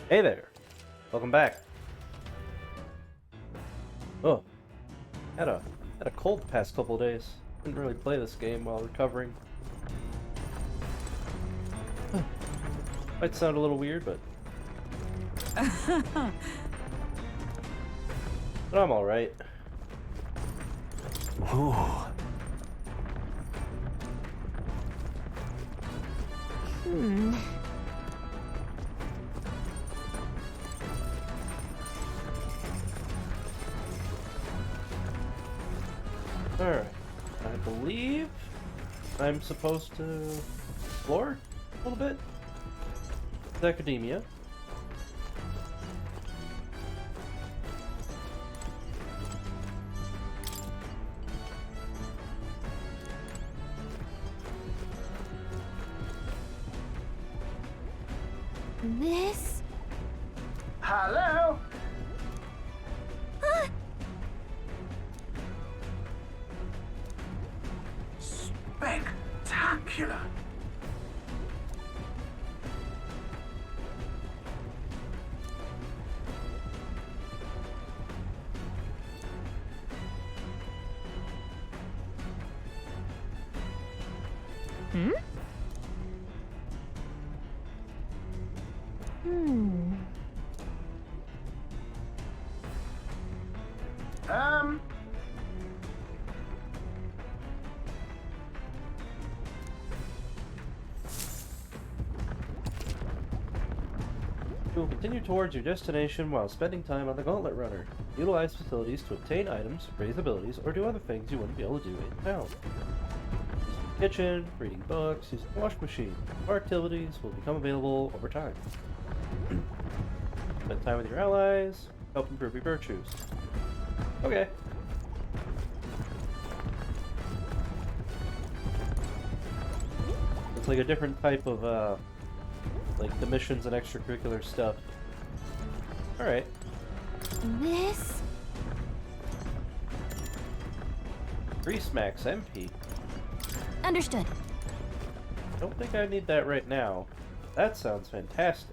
Hey there, welcome back. Oh, had a cold the past couple of days. Didn't really play this game while recovering. Might sound a little weird, but I'm all right. Ooh. Hmm. All right, I believe I'm supposed to explore a little bit. It's academia. This? Hello? Ah! Spectacular. Hmm? Hmm. Um, You will continue towards your destination while spending time on the Gauntlet Runner. Utilize facilities to obtain items, raise abilities, or do other things you wouldn't be able to do in town. Use the kitchen, reading books, use the wash machine. More activities will become available over time. Spend time with your allies, help improve your virtues. Okay. It's like a different type of, like the missions and extracurricular stuff. Alright. This? Increase max MP. Understood. Don't think I need that right now. That sounds fantastic.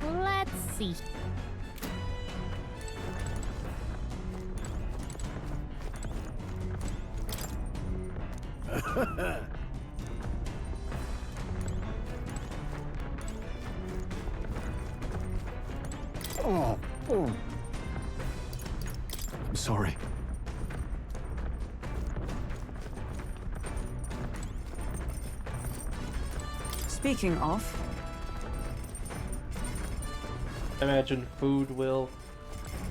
Let's see. oh. I'm sorry. Speaking of, I imagine food will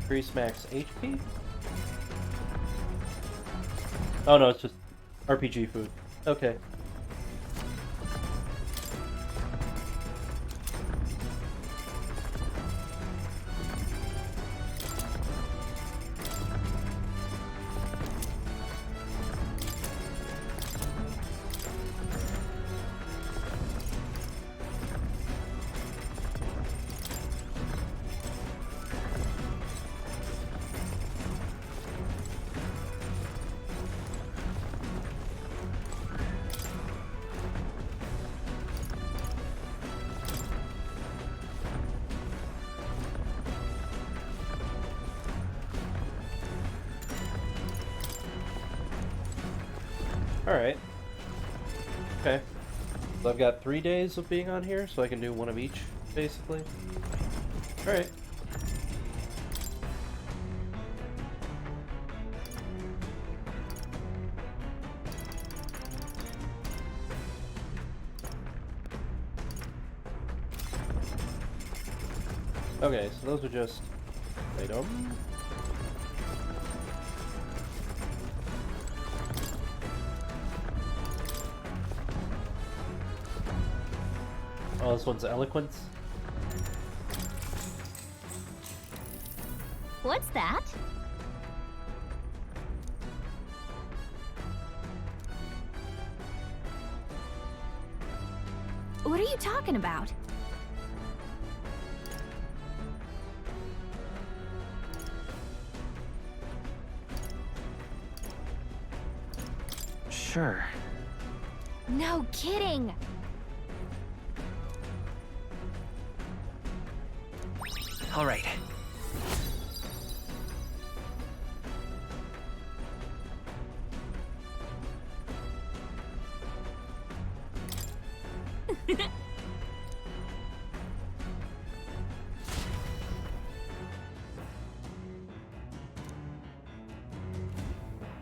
increase max HP? Oh no, it's just RPG food. Okay. Alright. Okay. So I've got 3 days of being on here, so I can do one of each, basically. Alright. Okay, so those are just items. Oh, this one's eloquence. What's that? What are you talking about? Sure. No kidding. All right.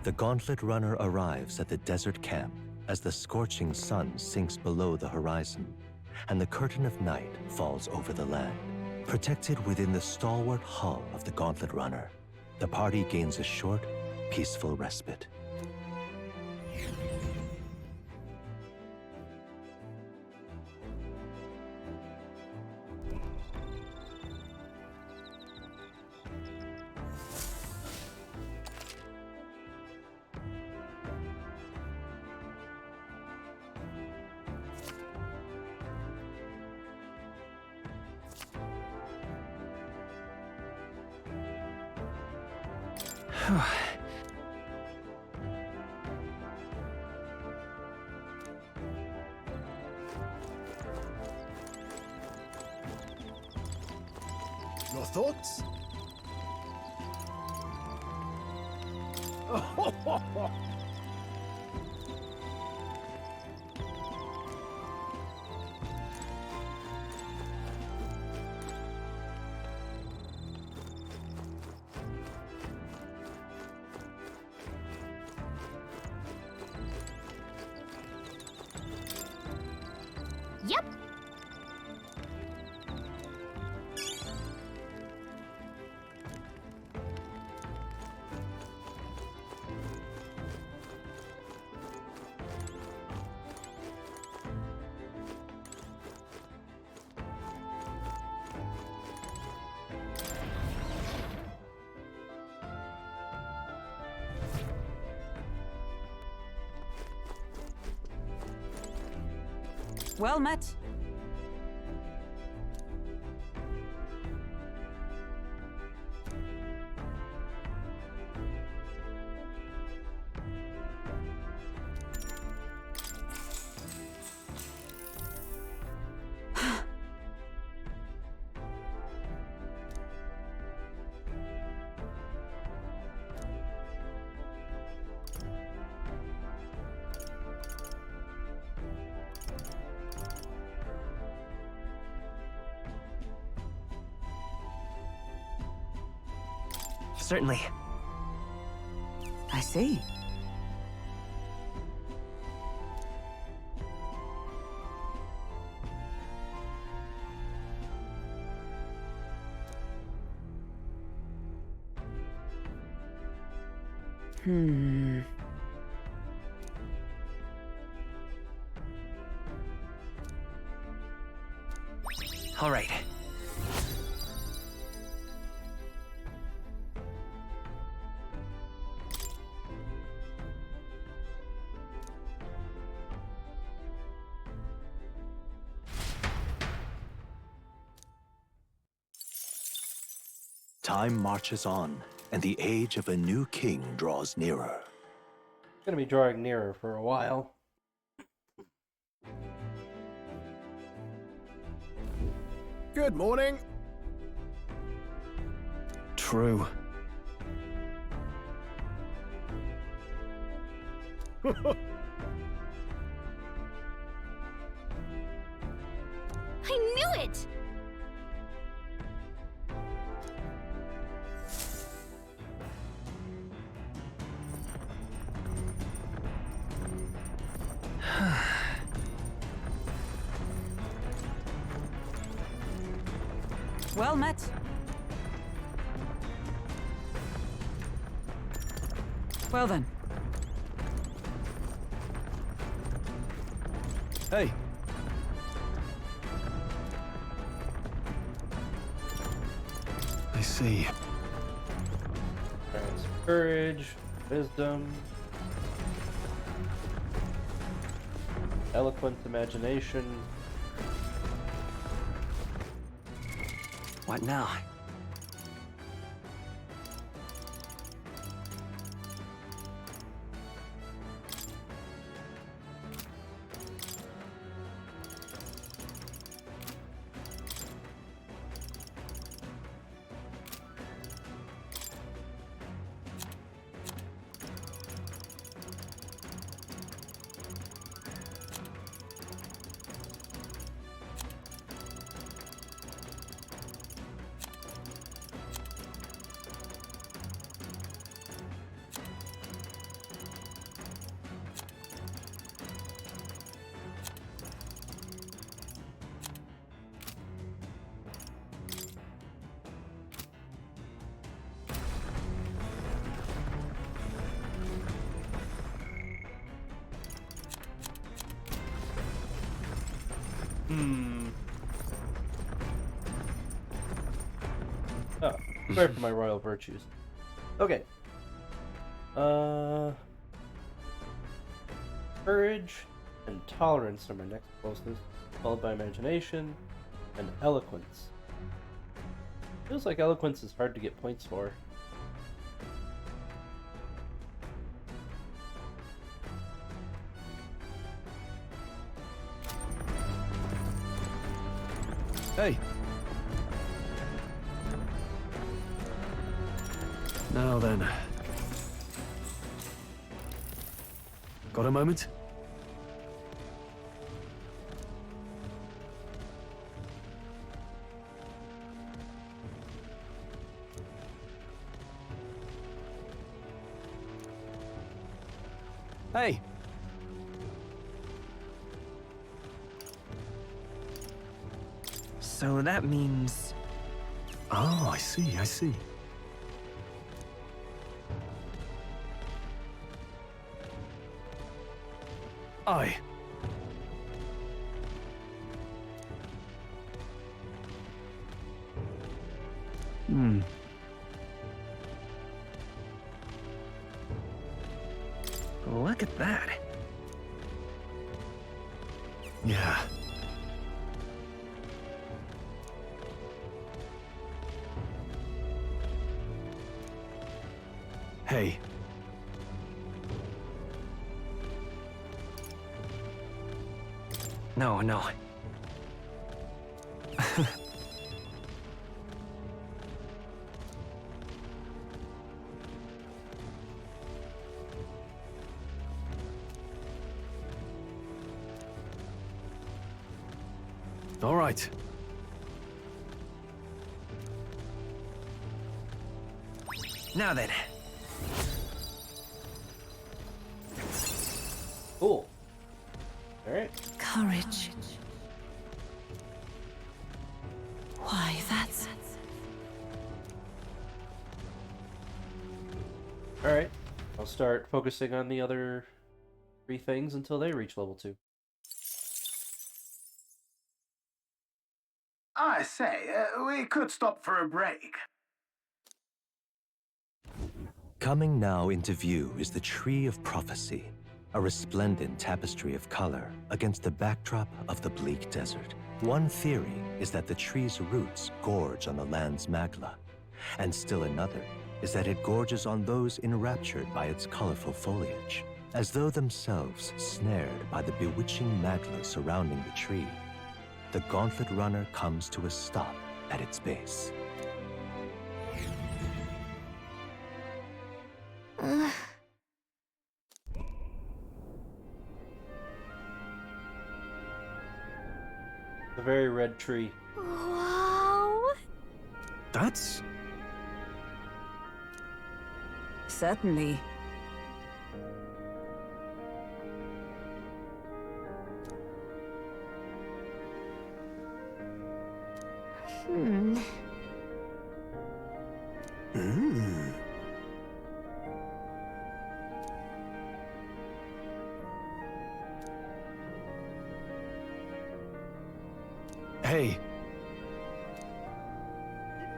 The Gauntlet Runner arrives at the desert camp as the scorching sun sinks below the horizon and the curtain of night falls over the land. Protected within the stalwart hull of the Gauntlet Runner, the party gains a short, peaceful respite. Your thoughts? Yep. Well met. Certainly. I see. All right. Time marches on, and the age of a new king draws nearer. Gonna be drawing nearer for a while. Good morning. True. I knew it! Well met. Well then. Hey. I see. There's courage, wisdom, eloquent imagination. What now? Oh, sorry for my royal virtues. Okay. Courage and tolerance are my next closest, followed by imagination and eloquence. Feels like eloquence is hard to get points for. Hey. Now then. Got a moment? Hey. So that means... Oh, I see, I see. Aye. Hmm. Look at that. Yeah. Hey. No, no. All right. Now then. Cool. Alright. Courage. Why, that's... Alright. I'll start focusing on the other 3 things until they reach level 2. I say, we could stop for a break. Coming now into view is the Tree of Prophecy, a resplendent tapestry of color against the backdrop of the bleak desert. One theory is that the tree's roots gorge on the land's magla, and still another is that it gorges on those enraptured by its colorful foliage, as though themselves snared by the bewitching magla surrounding the tree. The Gauntlet Runner comes to a stop at its base. The very red tree. Wow. That's... Certainly. Hmm. Mm. Hey.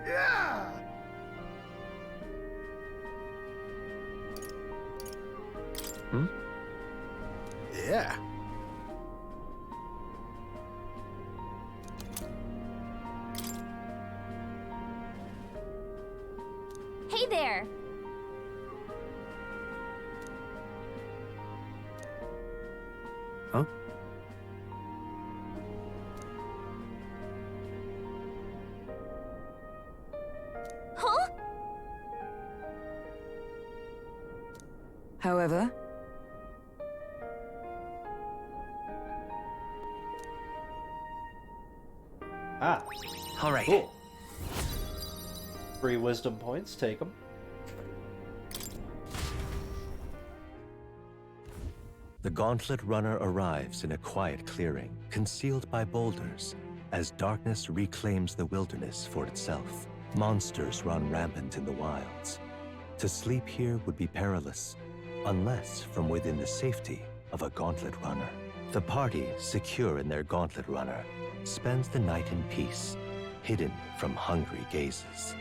Yeah! Yeah. Hey there. Huh? Huh? However, Ah, All right. cool. 3 wisdom points, take them. The Gauntlet Runner arrives in a quiet clearing, concealed by boulders, as darkness reclaims the wilderness for itself. Monsters run rampant in the wilds. To sleep here would be perilous, unless from within the safety of a Gauntlet Runner. The party, secure in their Gauntlet Runner, spends the night in peace, hidden from hungry gazes.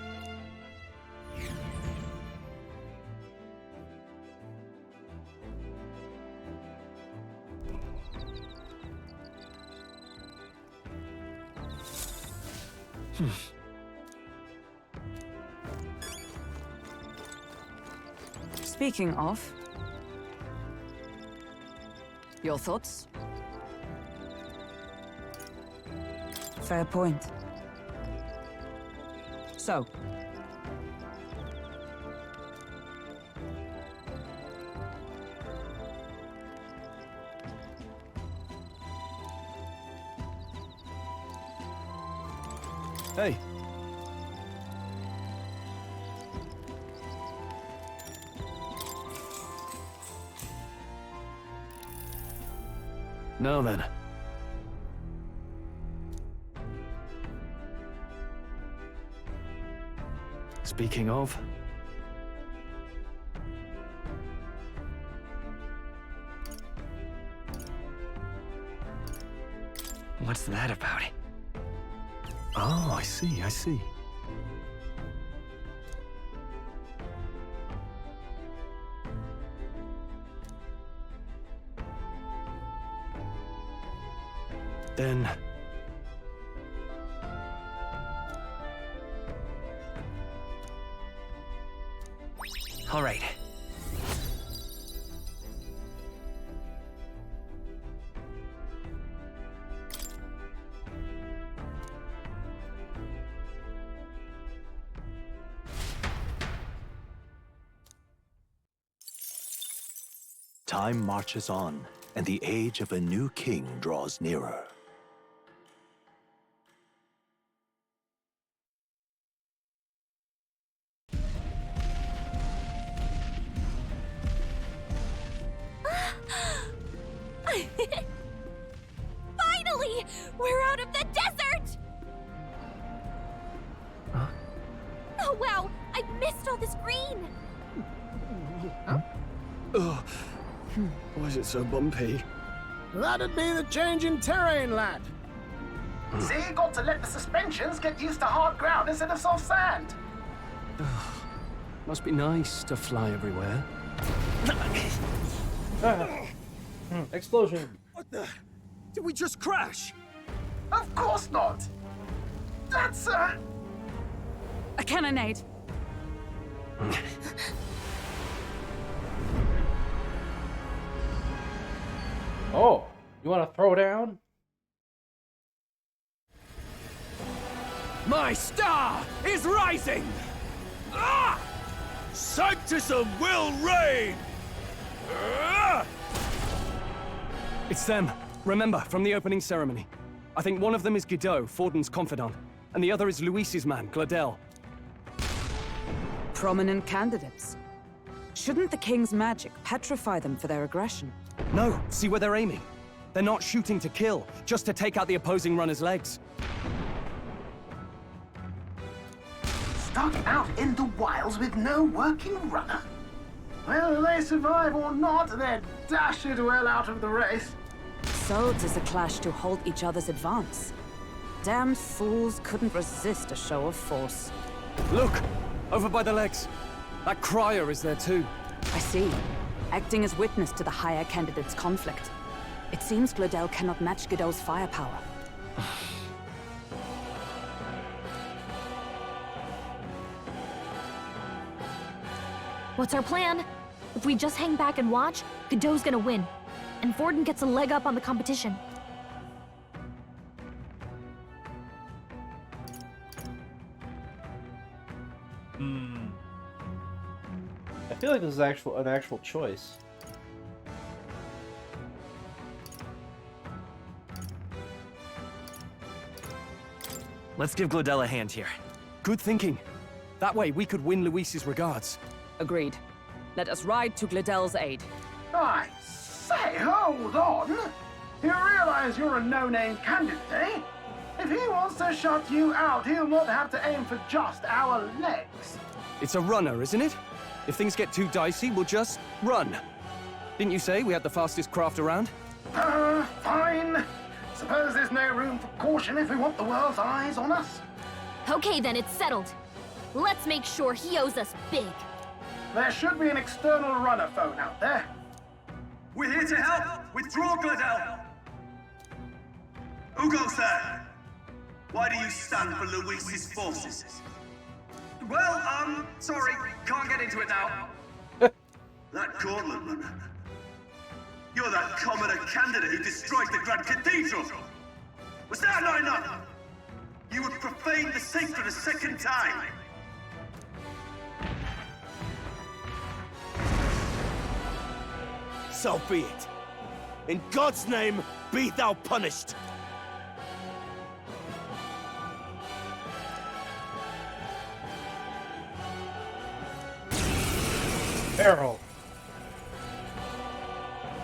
Speaking of, your thoughts? Fair point. So, Hey. Now then. Speaking of... What's that about? Oh, I see, I see. Then... All right. Time marches on, and the age of a new king draws nearer. Finally! We're out of the desert! Huh? Oh wow! I missed all this green! Ugh. Why is it so bumpy? That'd be the change in terrain, lad. See, you got to let the suspensions get used to hard ground instead of soft sand. Must be nice to fly everywhere. Explosion. What the? Did we just crash? Of course not. That's a cannonade. Oh, you want to throw down? My star is rising! Ah! Sanctism will reign! Ah! It's them. Remember, from the opening ceremony. I think one of them is Guido, Forden's confidant, and the other is Luis's man, Gladel. Prominent candidates. Shouldn't the king's magic petrify them for their aggression? No, see where they're aiming. They're not shooting to kill, just to take out the opposing runner's legs. stuck out in the wilds with no working runner. Whether they survive or not, they're dashed well out of the race. So 'tis a clash to halt each other's advance. Damned fools couldn't resist a show of force. Look! Over by the legs. That crier is there too. I see. Acting as witness to the higher candidate's conflict. It seems Gladel cannot match Godot's firepower. What's our plan? If we just hang back and watch, Godot's gonna win. And Forden gets a leg up on the competition. I feel like this is an actual choice. Let's give Glodell a hand here. Good thinking. That way we could win Luis's regards. Agreed. Let us ride to Gladel's aid. I say, hold on. You realize you're a no-name candidate, eh? If he wants to shut you out, he'll not have to aim for just our legs. It's a runner, isn't it? If things get too dicey, we'll just run. Didn't you say we had the fastest craft around? Fine. Suppose there's no room for caution if we want the world's eyes on us. Okay then, it's settled. Let's make sure he owes us big. There should be an external runner phone out there. We're here to help! Withdraw, Gladel! Who goes there? Why do you stand for Luis's forces? Well, sorry, can't get into it now. That gauntlet runner. You're that commoner candidate who destroyed the Grand Cathedral! Was that not enough? You would profane the sacred a second time! So be it. In God's name, be thou punished! Barrel.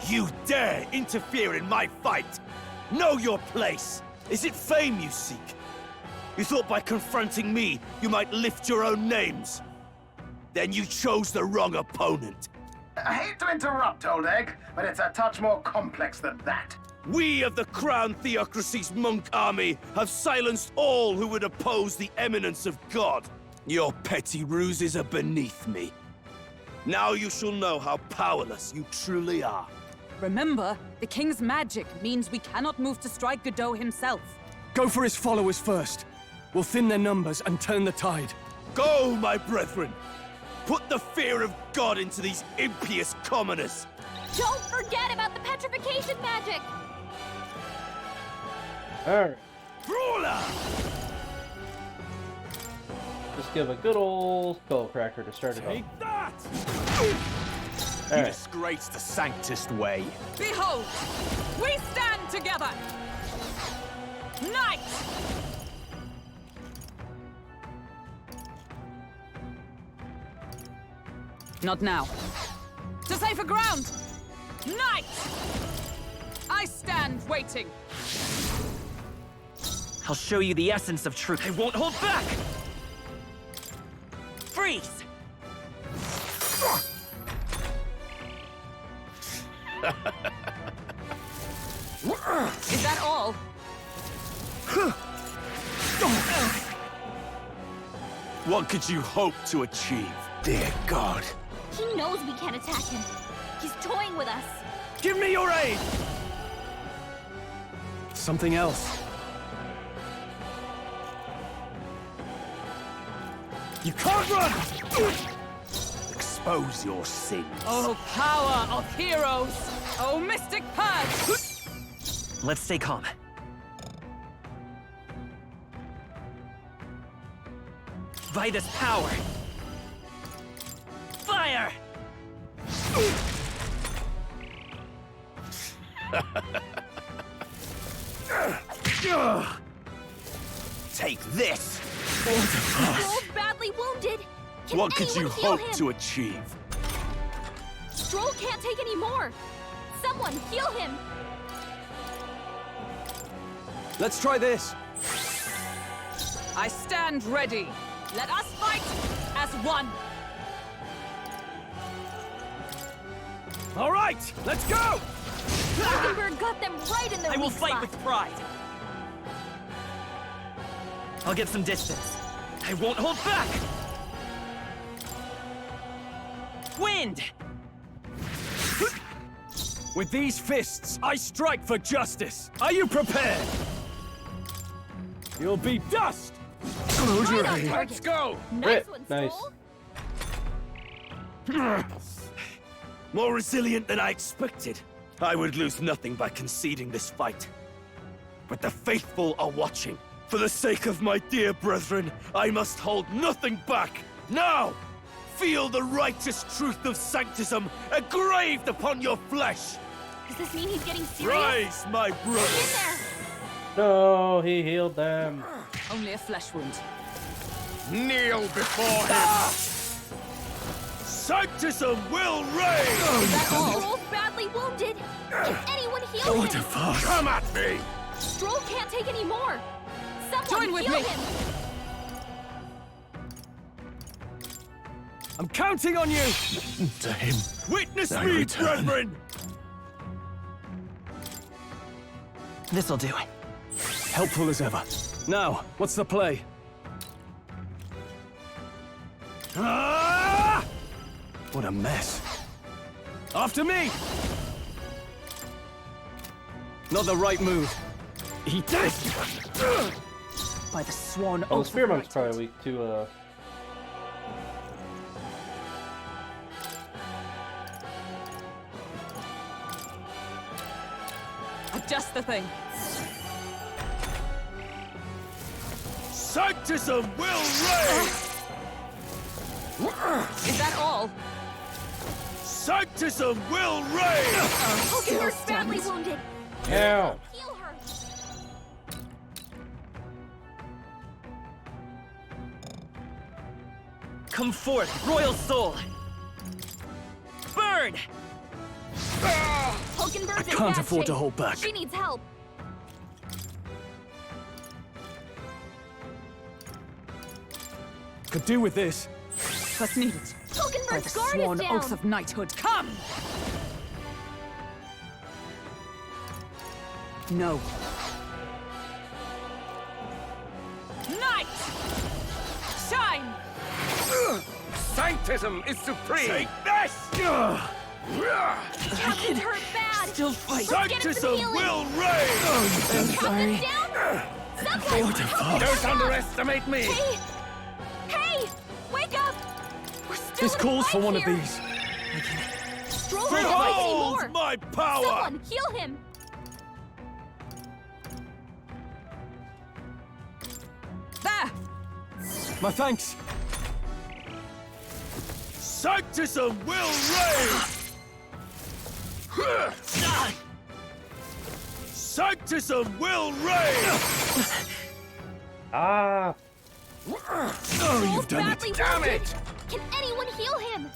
You dare interfere in my fight! Know your place! Is it fame you seek? You thought by confronting me, you might lift your own names? Then you chose the wrong opponent. I hate to interrupt, Old Egg, but it's a touch more complex than that. We of the Crown Theocracy's monk army have silenced all who would oppose the eminence of God. Your petty ruses are beneath me. Now you shall know how powerless you truly are. Remember, the king's magic means we cannot move to strike Godot himself. Go for his followers first. We'll thin their numbers and turn the tide. Go, my brethren! Put the fear of God into these impious commoners! Don't forget about the petrification magic! Alright. Brawler! Just give a good old skull cracker to start it off. Take that! You Alright. disgrace the sanctest way. Behold, we stand together! Knight! Not now. To safer ground! Knight! I stand waiting. I'll show you the essence of truth. I won't hold back! Freeze! Is that all? What could you hope to achieve? Dear God. He knows we can't attack him. He's toying with us. Give me your aid! Something else. You can't run! Expose your sins. Oh, power of heroes! Oh, mystic purge! Let's stay calm. By this power! Fire! Take this! Stroll's badly wounded. Can What could you anyone heal hope him? to achieve? Stroll can't take any more. Someone heal him. Let's try this. I stand ready. Let us fight as one. All right, let's go! Rosenberg got them right in their I will weak fight spot. with pride! I'll get some distance. I won't hold back! Wind! With these fists, I strike for justice. Are you prepared? You'll be dust! Right on target. Let's go! Nice Rip. one, Nice. Stroll. More resilient than I expected. I would lose nothing by conceding this fight. But the faithful are watching. For the sake of my dear brethren, I must hold nothing back. Now! Feel the righteous truth of sanctism engraved upon your flesh! Does this mean he's getting serious? Rise, my In brothers! there. No, he healed them. Only a flesh wound. Kneel before him! Sanctism will reign! Stroll's badly wounded. Can anyone heal him? Come at me! Stroll can't take any more. Someone Join with heal me. him. I'm counting on you! To him, Witness I me, return. brethren! This'll do. Helpful as ever. Now, what's the play? Ah! What a mess. After me! Not the right move. Eat this! By the sworn Oh, the oath Spear of Monk's knighthood. probably weak to, Just the thing. Sanctism will reign! Is that all? Sanctism will reign! Hulkenberg's badly wounded. Ow! Heal her. Come forth, royal soul! Burn! Hulkenberg's in Can't bad afford to shape. hold back. She needs help. Could do with this. What's needed? By the Hulkenberg's guard sworn is down. oath of knighthood. Come! No. Knight! Shine! Sanctism is supreme! Take this! Captain's hurt bad. Still fight! Let's get him some healing. reign! Captain's down. Someone, help me Don't up. underestimate me! Hey! Hey! Wake up! We're still This in a calls for fight one here. of these. Stroll can't fight anymore. my power! Someone heal him. There! My thanks. Sanctism will reign! Sanctism will reign! Ah! Oh, you've done badly it! Damn wounded. it! Can anyone heal him?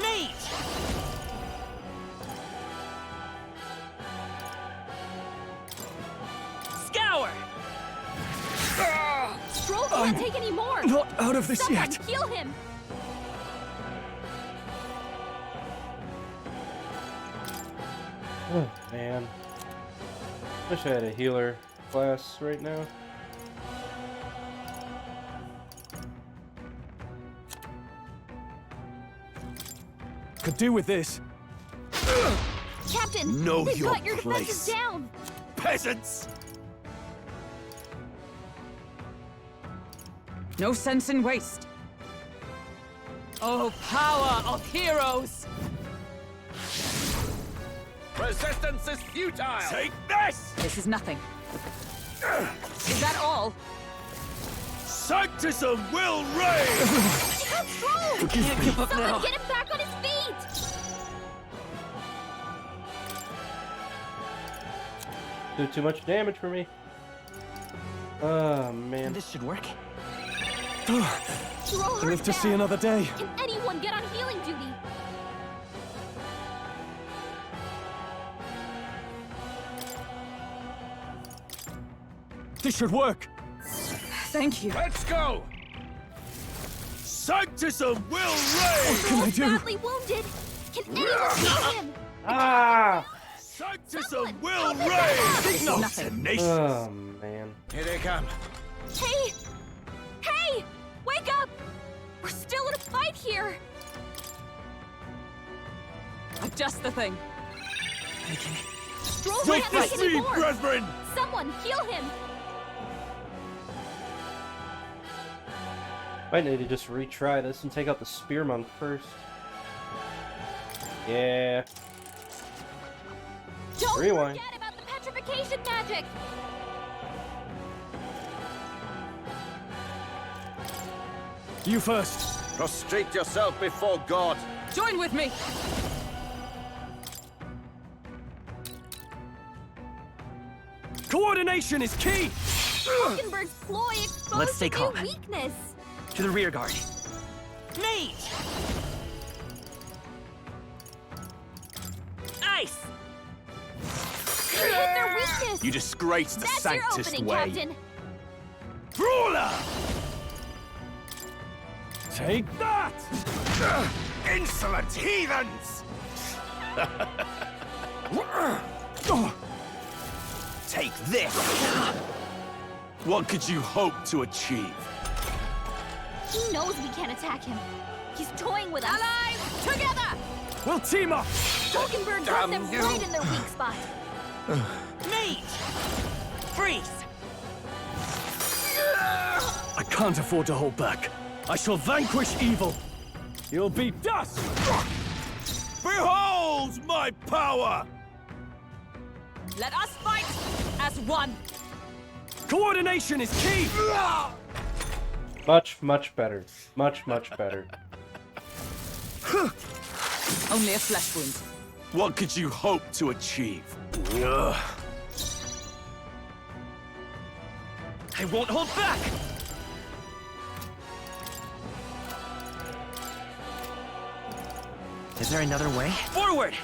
Mate! Scour! Stroll can't take any more. Not out of this Someone yet! heal him. Oh, man. Wish I had a healer class right now. Could do with this. Captain, Know they've your got your defenses place. down. Peasants! No sense in waste. Oh, power of heroes! Resistance is futile! Take this! This is nothing. Is that all? Sanctism will reign! Stroll! Can't give up Someone now! get him back on his feet. Do too much damage for me. Oh, man. This should work. Stroll hurt Live to see bad. another day. Can anyone get on healing duty? This should work. Thank you. Let's go! Sanctism will reign! What can I Stroll's do? badly wounded. Can anyone heal him? Ah! Sanctism Someone will help him reign! back up. Signal Nothing. tenacious! Oh, man. Here they come. Hey! Hey! Wake up! We're still in a fight here! Just the thing. Stroll Don't can't take miss any me, more! brethren! Someone heal him! Might need to just retry this and take out the Spear Monk first. Yeah. Don't Rewind. forget about the petrification magic! You first. Prostrate yourself before God. Join with me! Coordination is key! Hulkenberg's ploy exposed Let's stay a new calm. weakness! To the rear guard. Mate! Ice! You hit their weakness! You disgrace the That's your sanctist opening, way. Captain! Brawler! Take that! Insolent heathens! Take this! What could you hope to achieve? He knows we can't attack him. He's toying with us. Allies, together! We'll team up! Falkenberg got them right in their weak spot. Mage! Freeze! I can't afford to hold back. I shall vanquish evil. You'll be dust! Behold my power! Let us fight as one! Coordination is key! Much, much better. Much, much better. Only a flesh wound. What could you hope to achieve? I won't hold back! Is there another way? Forward!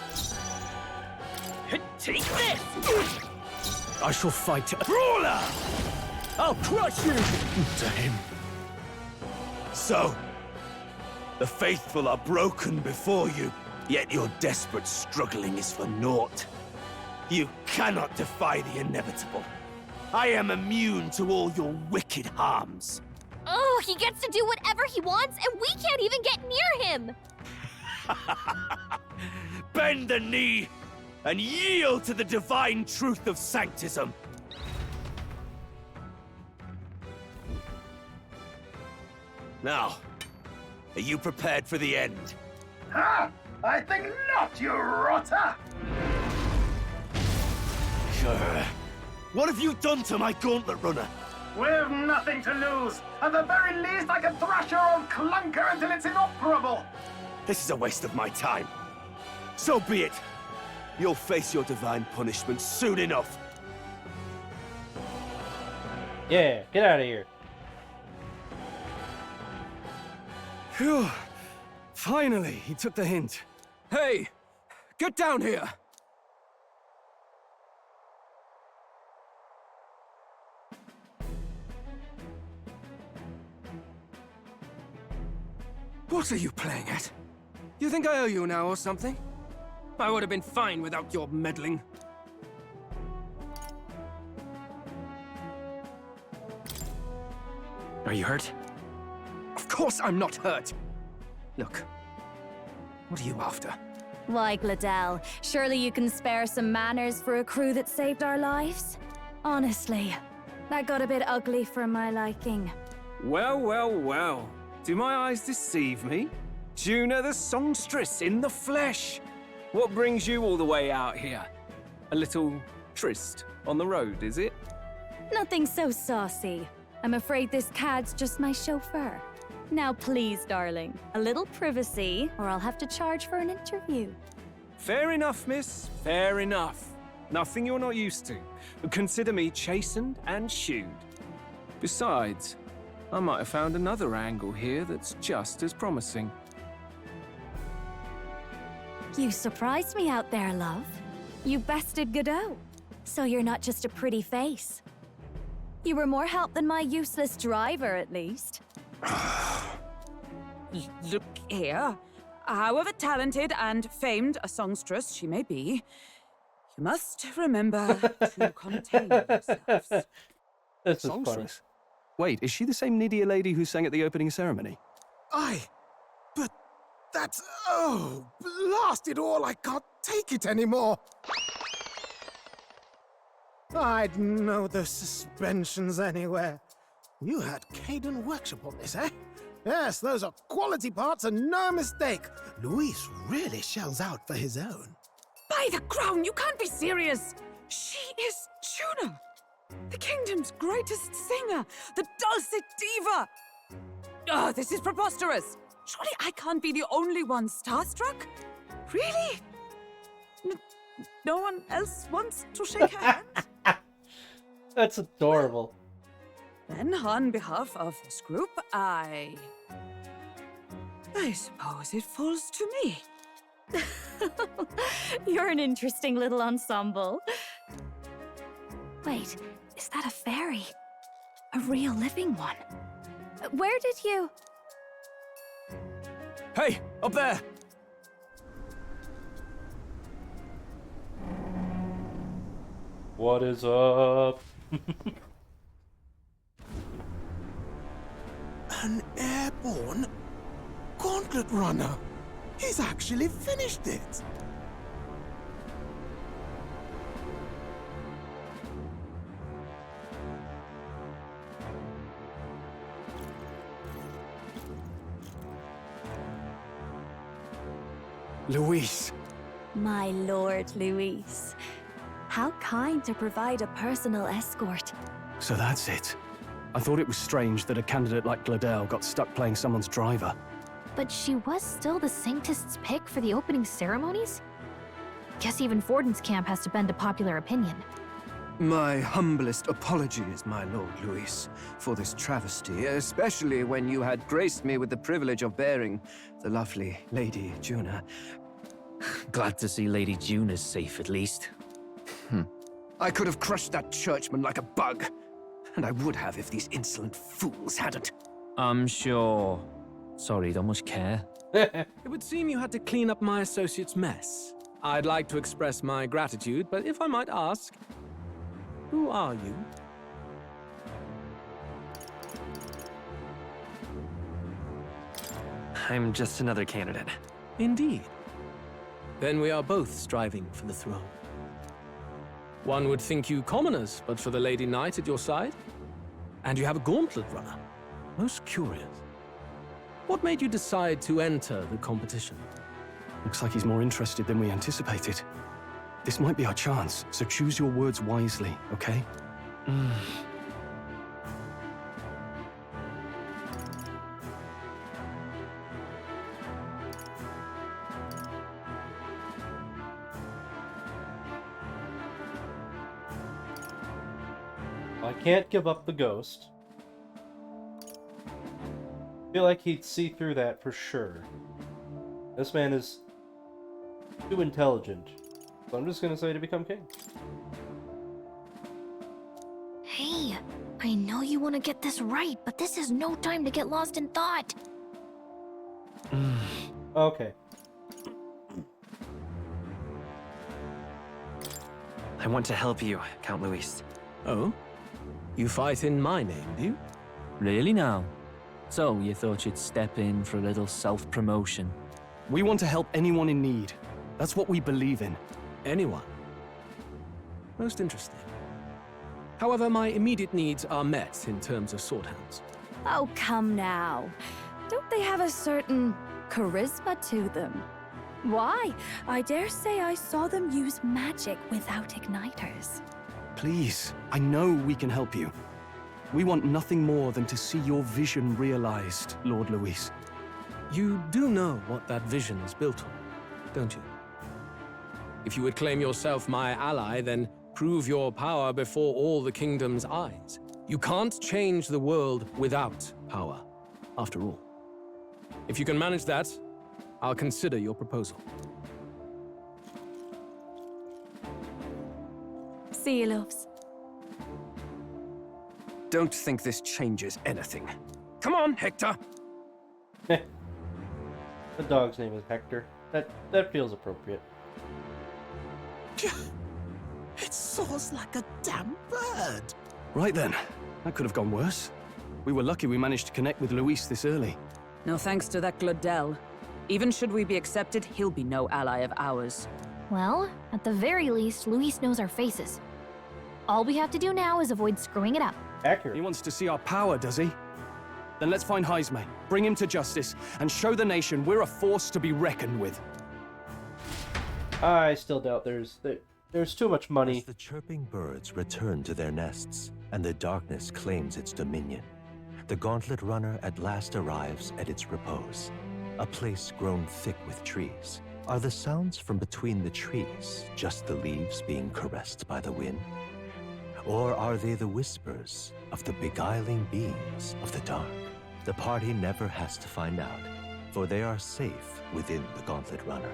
Take this! I shall fight. Brawler! I'll crush you! To him. So, the faithful are broken before you, yet your desperate struggling is for naught. You cannot defy the inevitable. I am immune to all your wicked harms. Oh, he gets to do whatever he wants, and we can't even get near him! Bend the knee and yield to the divine truth of sanctism. Now, are you prepared for the end? Ha! I think not, you rotter! What have you done to my gauntlet runner? We've nothing to lose. At the very least, I can thrash your old clunker until it's inoperable. This is a waste of my time. So be it. You'll face your divine punishment soon enough. Yeah, get out of here. Phew. Finally, he took the hint. Hey, get down here! What are you playing at? You think I owe you now or something? I would have been fine without your meddling. Are you hurt? Of course I'm not hurt. Look, what are you after? Why, Gladell, surely you can spare some manners for a crew that saved our lives? Honestly, that got a bit ugly for my liking. Well, well, well. Do my eyes deceive me? Juna the songstress in the flesh. What brings you all the way out here? A little tryst on the road, is it? Nothing so saucy. I'm afraid this cad's just my chauffeur. Now please, darling, a little privacy, or I'll have to charge for an interview. Fair enough, miss. Fair enough. Nothing you're not used to. Consider me chastened and shooed. Besides, I might have found another angle here that's just as promising. You surprised me out there, love. You bested Godot. So you're not just a pretty face. You were more help than my useless driver, at least. Look here. However talented and famed a songstress she may be, you must remember to contain yourselves. This is funny. Songstress? Wait, is she the same Nidia lady who sang at the opening ceremony? But that's... Oh, blast it all, I can't take it anymore. I'd know those suspensions anywhere. You had Caden workshop on this, eh? Yes, those are quality parts and no mistake. Luis really shells out for his own. By the crown, you can't be serious! She is Juna! The kingdom's greatest singer! The dulcet diva! Oh, this is preposterous! Surely I can't be the only one starstruck? Really? No one else wants to shake her hand? That's adorable. Then, on behalf of this group, I suppose it falls to me. You're an interesting little ensemble. Wait, is that a fairy? A real living one? Where did you... Hey, up there! What is up? An airborne gauntlet runner. He's actually finished it. Luis. My lord, Luis. How kind to provide a personal escort. So that's it. I thought it was strange that a candidate like Gladel got stuck playing someone's driver. But she was still the Sanctist's pick for the opening ceremonies? Guess even Forden's camp has to bend to popular opinion. My humblest apologies, my Lord Luis, for this travesty, especially when you had graced me with the privilege of bearing the lovely Lady Juna. Glad to see Lady June is safe, at least. I could have crushed that churchman like a bug, and I would have if these insolent fools hadn't. I'm sure. Sorry, don't much care. It would seem you had to clean up my associate's mess. I'd like to express my gratitude, but if I might ask, who are you? I'm just another candidate. Indeed. Then we are both striving for the throne. One would think you commoners, but for the Lady Knight at your side. And you have a gauntlet runner. Most curious. What made you decide to enter the competition? Looks like he's more interested than we anticipated. This might be our chance, so choose your words wisely, okay? I can't give up the ghost. I feel like he'd see through that for sure. This man is too intelligent. So I'm just gonna say to become king. Hey, I know you want to get this right, but this is no time to get lost in thought. Okay. I want to help you, Count Luis. Oh? You fight in my name, do you? Really now? So, you thought you'd step in for a little self-promotion? We want to help anyone in need. That's what we believe in. Anyone. Most interesting. However, my immediate needs are met in terms of swordhounds. Oh, come now. Don't they have a certain charisma to them? Why? I dare say I saw them use magic without igniters. Please, I know we can help you. We want nothing more than to see your vision realized, Lord Luis. You do know what that vision is built on, don't you? If you would claim yourself my ally, then prove your power before all the kingdom's eyes. You can't change the world without power, after all. If you can manage that, I'll consider your proposal. See you, loves. Don't think this changes anything. Come on, Hector! The dog's name is Hector. That feels appropriate. It soars like a damn bird. Right then. That could have gone worse. We were lucky we managed to connect with Luis this early. No thanks to that Gladel. Even should we be accepted, he'll be no ally of ours. Well, at the very least, Luis knows our faces. All we have to do now is avoid screwing it up. Accurate. He wants to see our power, does he? Then let's find Heisme, bring him to justice, and show the nation we're a force to be reckoned with. I still doubt there's too much money. As the chirping birds return to their nests and the darkness claims its dominion, the gauntlet runner at last arrives at its repose, a place grown thick with trees. Are the sounds from between the trees just the leaves being caressed by the wind? Or are they the whispers of the beguiling beings of the dark? The party never has to find out, for they are safe within the gauntlet runner.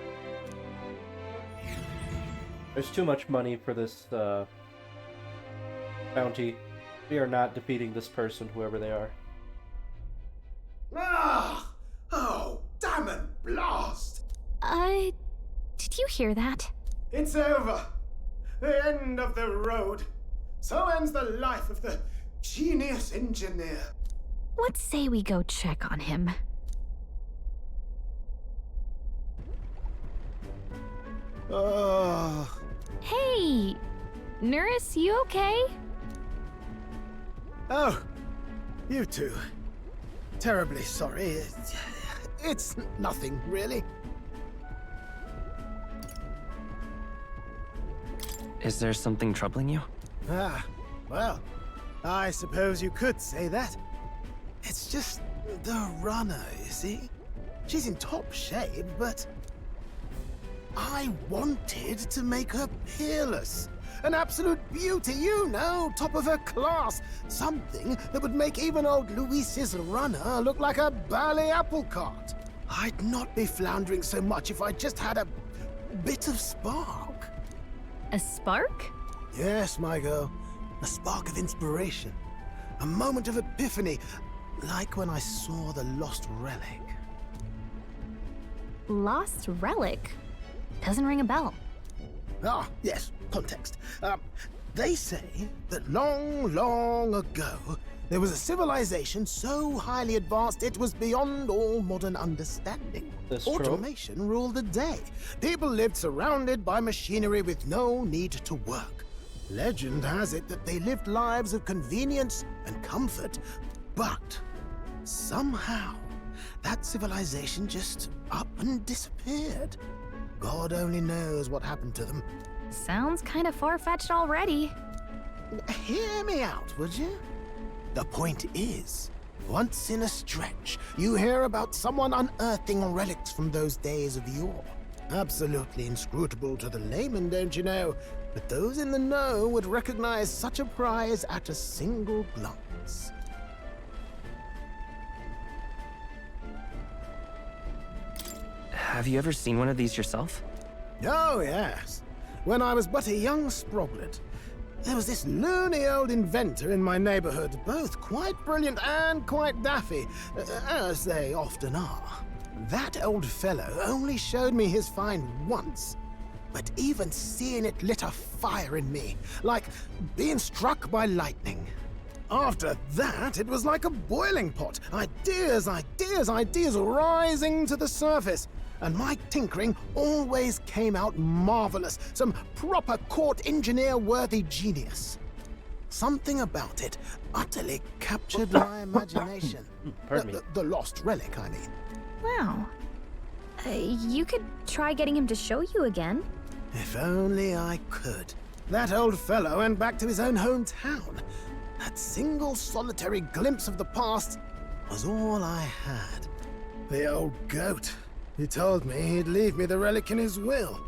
There's too much money for this bounty. We are not defeating this person, whoever they are. Ah! Oh, damn and blast! Did you hear that? It's over. The end of the road. So ends the life of the genius engineer. Let's say we go check on him. Oh, Hey! Nurse, you okay? oh, you two. Terribly sorry. It's nothing, really. Is there something troubling you? Ah, well, I suppose you could say that. It's just the runner, you see? She's in top shape, but I wanted to make her peerless. An absolute beauty, you know, top of her class. Something that would make even old Luis's runner look like a bally apple cart. I'd not be floundering so much if I just had a bit of spark. A spark? Yes, my girl. A spark of inspiration. A moment of epiphany, like when I saw the lost relic. Lost relic? Doesn't ring a bell. Ah, yes, context. They say that long, long ago, there was a civilization so highly advanced it was beyond all modern understanding. That's true. Automation ruled the day. People lived surrounded by machinery with no need to work. Legend has it that they lived lives of convenience and comfort, but somehow that civilization just up and disappeared. God only knows what happened to them. Sounds kind of far-fetched already. Hear me out, would you? The point is, once in a stretch, you hear about someone unearthing relics from those days of yore. Absolutely inscrutable to the layman, don't you know? But those in the know would recognize such a prize at a single glance. Have you ever seen one of these yourself? Oh, yes. When I was but a young sproglet, there was this loony old inventor in my neighborhood, both quite brilliant and quite daffy, as they often are. That old fellow only showed me his find once, but even seeing it lit a fire in me, like being struck by lightning. After that, it was like a boiling pot. Ideas, ideas, ideas rising to the surface. And my tinkering always came out marvelous, some proper court engineer-worthy genius. Something about it utterly captured my imagination. Pardon me. The lost relic, I mean. Wow. You could try getting him to show you again. If only I could. That old fellow went back to his own hometown. That single solitary glimpse of the past was all I had. The old goat. He told me he'd leave me the relic in his will.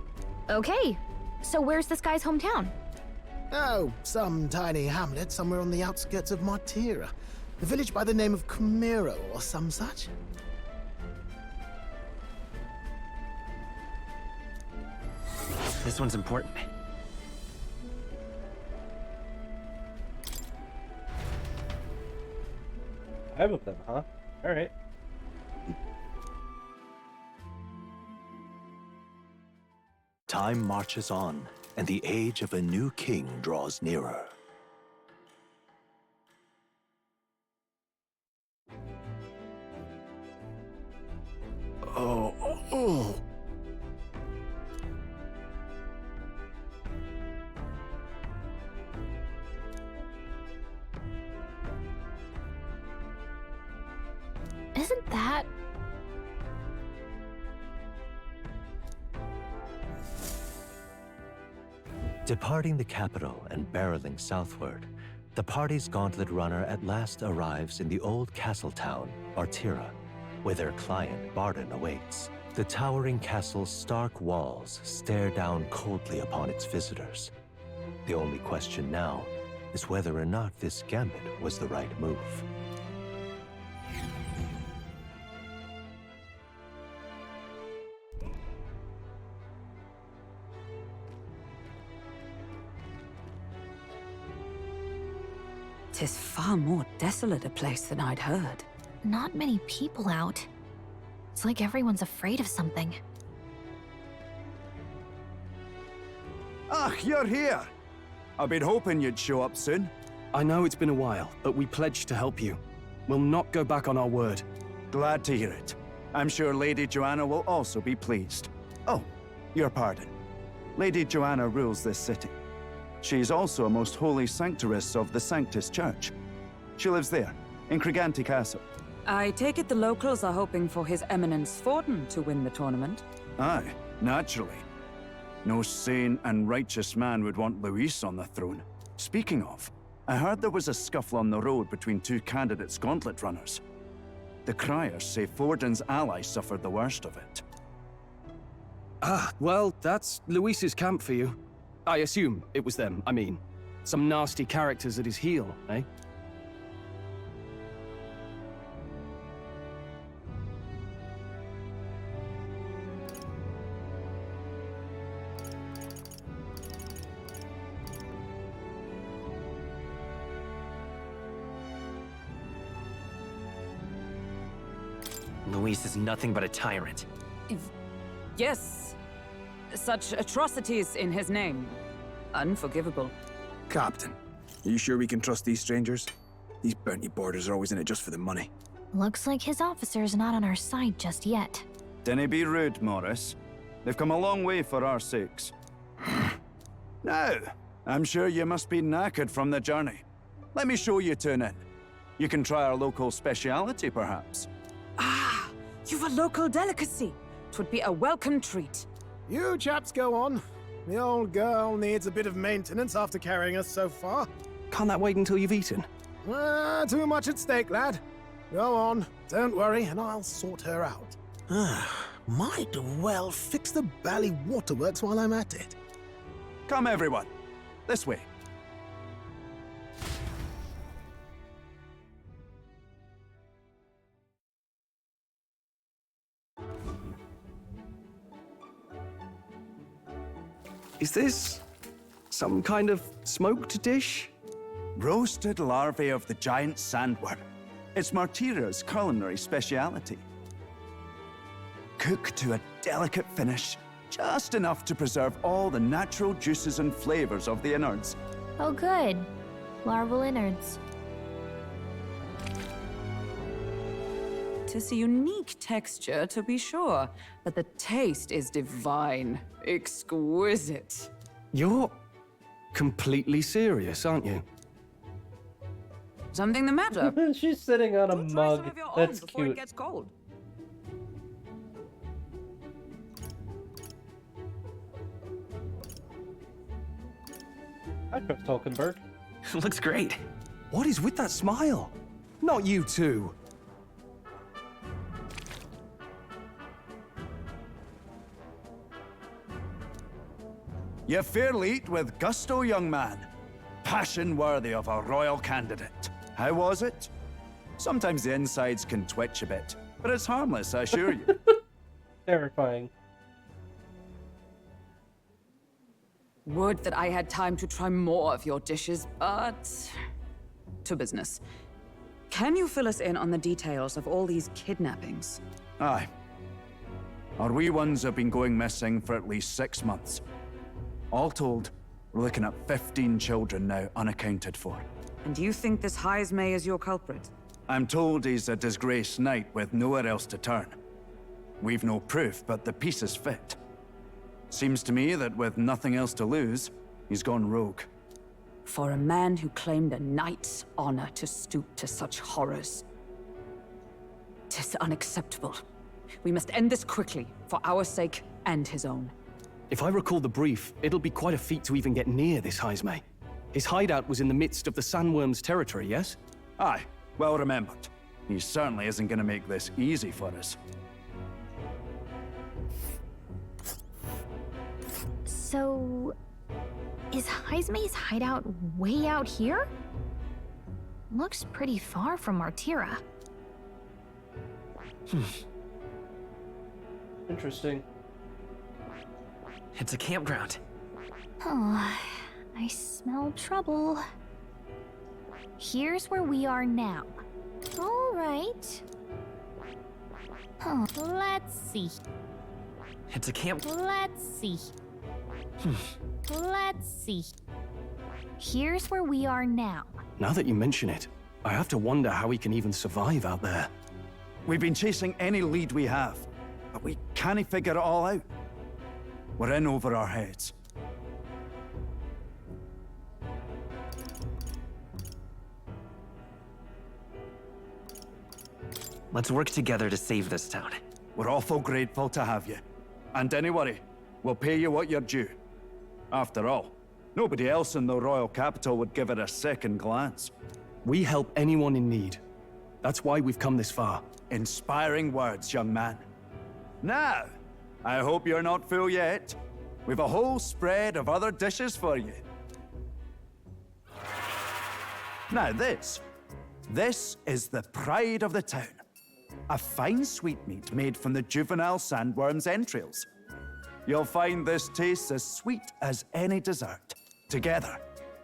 Okay, so where's this guy's hometown? Oh, some tiny hamlet somewhere on the outskirts of Martira. A village by the name of Camiro or some such. This one's important. 5 of them, huh? Alright. Time marches on, and the age of a new king draws nearer. Oh. Isn't that... Departing the capital and barreling southward, the party's gauntlet runner at last arrives in the old castle town, Artira, where their client, Barden, awaits. The towering castle's stark walls stare down coldly upon its visitors. The only question now is whether or not this gambit was the right move. "'Tis far more desolate a place than I'd heard." Not many people out. It's like everyone's afraid of something. Ah, you're here! I've been hoping you'd show up soon. I know it's been a while, but we pledged to help you. We'll not go back on our word. Glad to hear it. I'm sure Lady Joanna will also be pleased. Oh, your pardon. Lady Joanna rules this city. She's also a most holy sanctoress of the Sanctus Church. She lives there, in Criganti Castle. I take it the locals are hoping for His Eminence Forden to win the tournament. Aye, naturally. No sane and righteous man would want Luis on the throne. Speaking of, I heard there was a scuffle on the road between two candidates' gauntlet runners. The criers say Forden's allies suffered the worst of it. Ah, well, that's Luis's camp for you. I assume it was them, I mean. Some nasty characters at his heel, eh? Luis is nothing but a tyrant. Yes. Such atrocities in his name. Unforgivable. Captain, are you sure we can trust these strangers? These bounty boarders are always in it just for the money. Looks like his officer's not on our side just yet. Dinna be rude, Morris. They've come a long way for our sakes. Now, I'm sure you must be knackered from the journey. Let me show you to an inn. You can try our local speciality, perhaps. Ah, you've a local delicacy. 'Twould be a welcome treat. You chaps go on. The old girl needs a bit of maintenance after carrying us so far. Can't that wait until you've eaten? Too much at stake, lad. Go on, don't worry, and I'll sort her out. Might well fix the Bally waterworks while I'm at it. Come, everyone. This way. Is this some kind of smoked dish? Roasted larvae of the giant sandworm. It's Martira's culinary speciality. Cooked to a delicate finish, just enough to preserve all the natural juices and flavors of the innards. Oh good. Larval innards. Tis a unique texture, to be sure, but the taste is divine. Exquisite. You're completely serious, aren't you? Something the matter? She's sitting on a mug. That's before it cute. gets cold. I trust Hulkenberg. Looks great. What is with that smile? Not you two. You fairly eat with gusto, young man. Passion worthy of a royal candidate. How was it? Sometimes the insides can twitch a bit, but it's harmless, I assure you. Terrifying. Would that I had time to try more of your dishes, but... to business. Can you fill us in on the details of all these kidnappings? Aye. Our wee ones have been going missing for at least 6 months. All told, we're looking at 15 children now unaccounted for. And you think this Heismay is your culprit? I'm told he's a disgraced knight with nowhere else to turn. We've no proof, but the pieces fit. Seems to me that with nothing else to lose, he's gone rogue. For a man who claimed a knight's honor to stoop to such horrors. 'Tis unacceptable. We must end this quickly, for our sake and his own. If I recall the brief, it'll be quite a feat to even get near this Heismay. His hideout was in the midst of the Sandworm's territory, yes? Aye, well remembered. He certainly isn't going to make this easy for us. So... is Heismay's hideout way out here? Looks pretty far from Martira. Interesting. It's a campground. Oh, I smell trouble. Here's where we are now. All right. Let's see. It's a camp. Let's see. Let's see. Here's where we are now. Now that you mention it, I have to wonder how we can even survive out there. We've been chasing any lead we have, but we can't figure it all out. We're in over our heads. Let's work together to save this town. We're awful grateful to have you. And don't worry, we'll pay you what you're due. After all, nobody else in the royal capital would give it a second glance. We help anyone in need. That's why we've come this far. Inspiring words, young man. Now, I hope you're not full yet. We've a whole spread of other dishes for you. Now this is the pride of the town. A fine sweetmeat made from the juvenile sandworm's entrails. You'll find this tastes as sweet as any dessert. Together,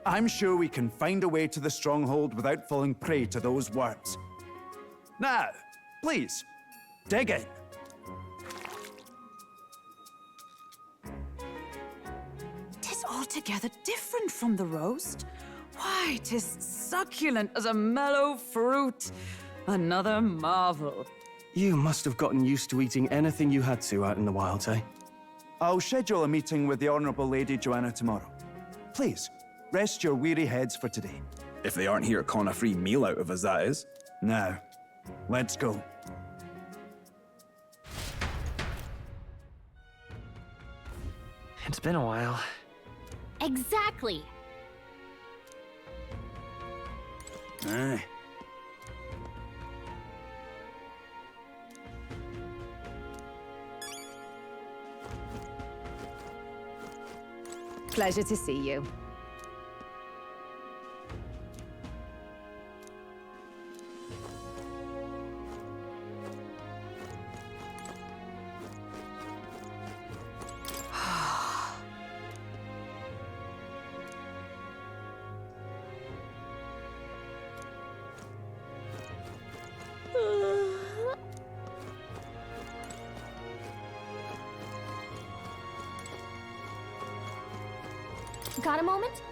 I'm sure we can find a way to the stronghold without falling prey to those worms. Now, please, dig in. Tis altogether different from the roast. Why, 'tis succulent as a mellow fruit. Another marvel. You must have gotten used to eating anything you had to out in the wilds, eh? I'll schedule a meeting with the Honorable Lady Joanna tomorrow. Please, rest your weary heads for today. If they aren't here calling a free meal out of us, that is. Now, let's go. It's been a while. Exactly. Aye. Pleasure to see you. Got a moment?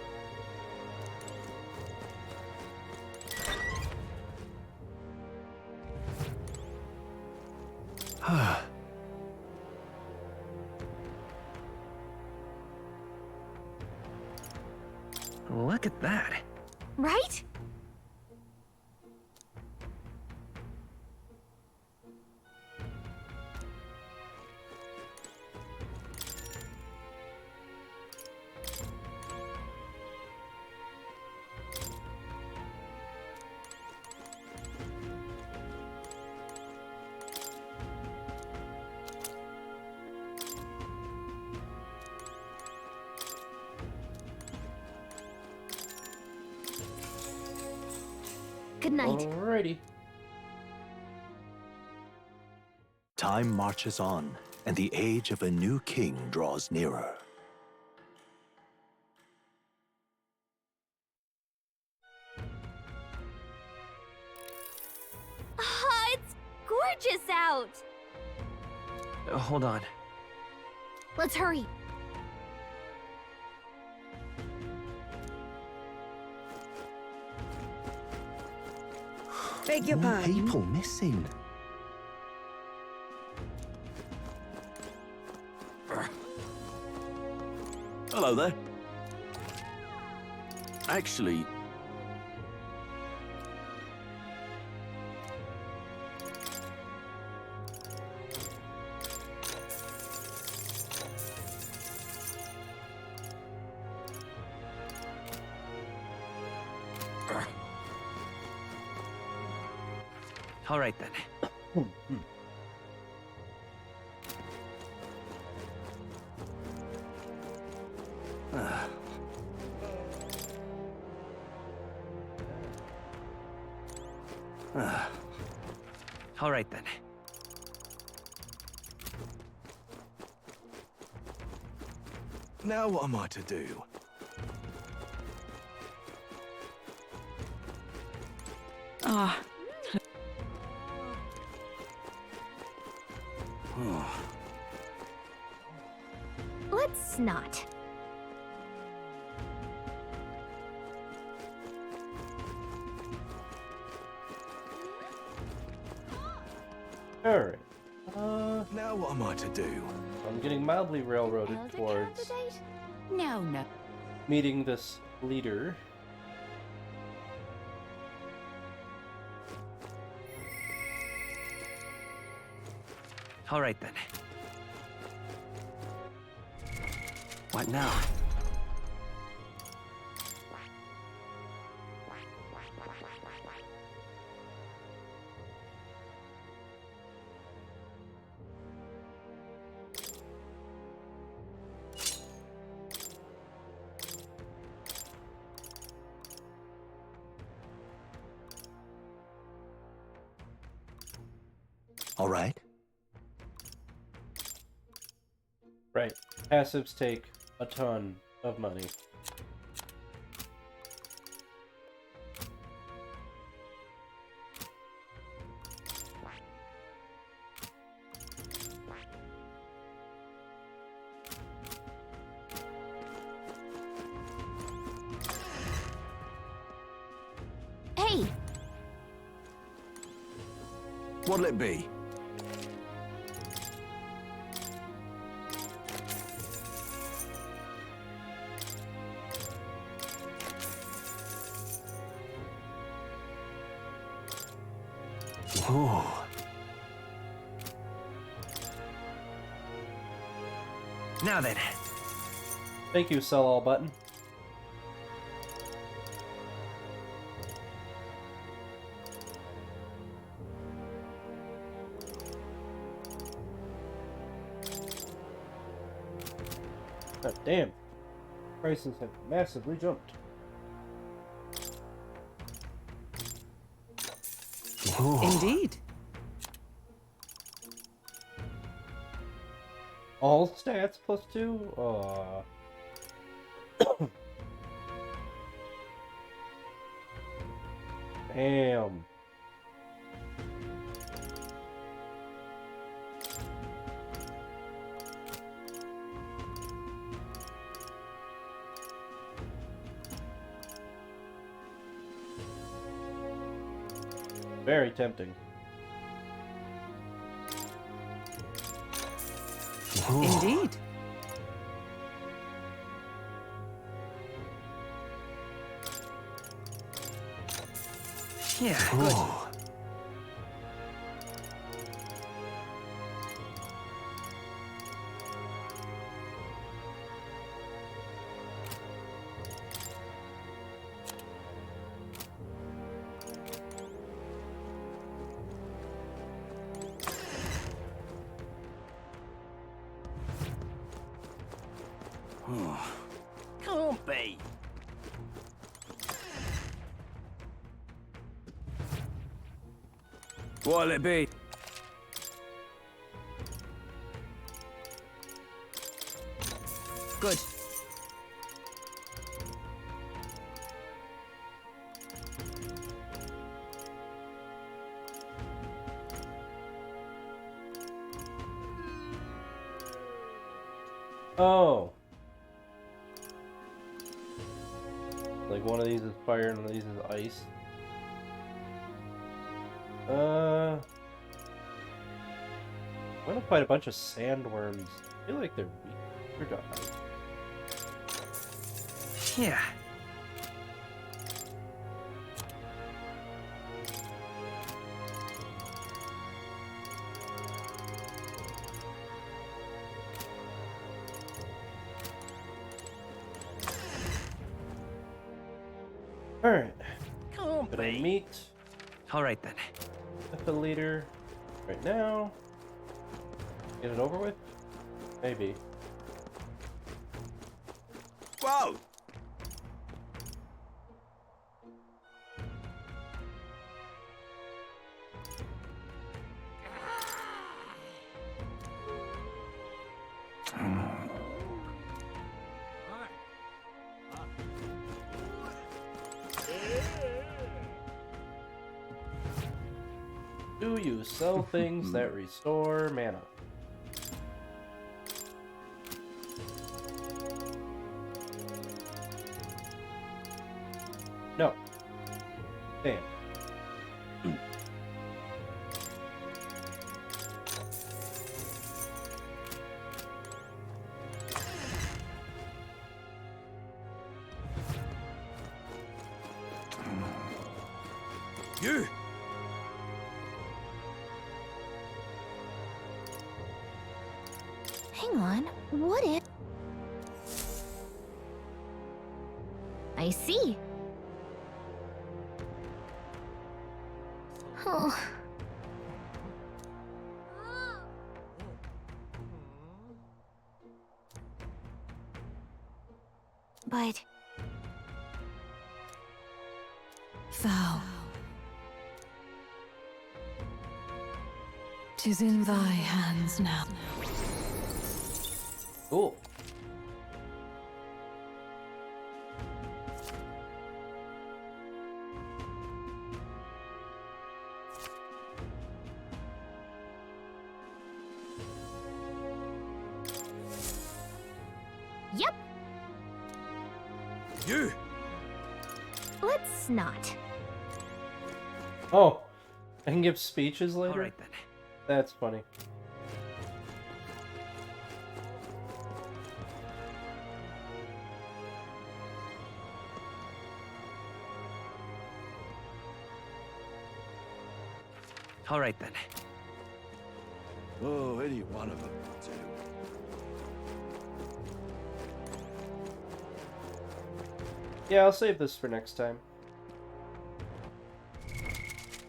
Look at that. Right? Good night. Alrighty. Time marches on, and the age of a new king draws nearer. Ah, it's gorgeous out. Hold on. Let's hurry. Beg your More pardon? people missing. Hello there. Actually... All right then. All right then. Now what am I to do? Ah, Let's not. Alright. Now what am I to do? I'm getting mildly railroaded towards No, no. meeting this leader. All right then. What now? All right. Right. Passives take a ton of money. Hey! What'll it be? Ooh. Now then. Thank you, sell all button. God damn. Prices have massively jumped. Ooh. Indeed. All stats plus 2? Damn. Very tempting. Ooh. Indeed. Yeah, Ooh. good. Can't be. What'll it be? Good. Oh. Like one of these is fire and one of these is ice. I'm gonna fight a bunch of sandworms. I feel like they're weak. They're done. Yeah. Alright. Can't But I be. meet All right then. with the leader right now. Get it over with? Maybe. Whoa! Do you sell things that restore mana? No. Damn. You! Hang on, what if... I see. Oh. But... Thou. 'Tis in thy hands now. Cool. Yep. You! Let's not. Oh, I can give speeches later? Alright then. That's funny. Alright then. Oh, any one of them will do. Yeah, I'll save this for next time.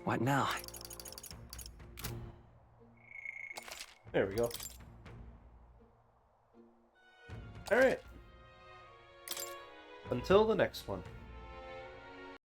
What now? There we go. Alright. Until the next one.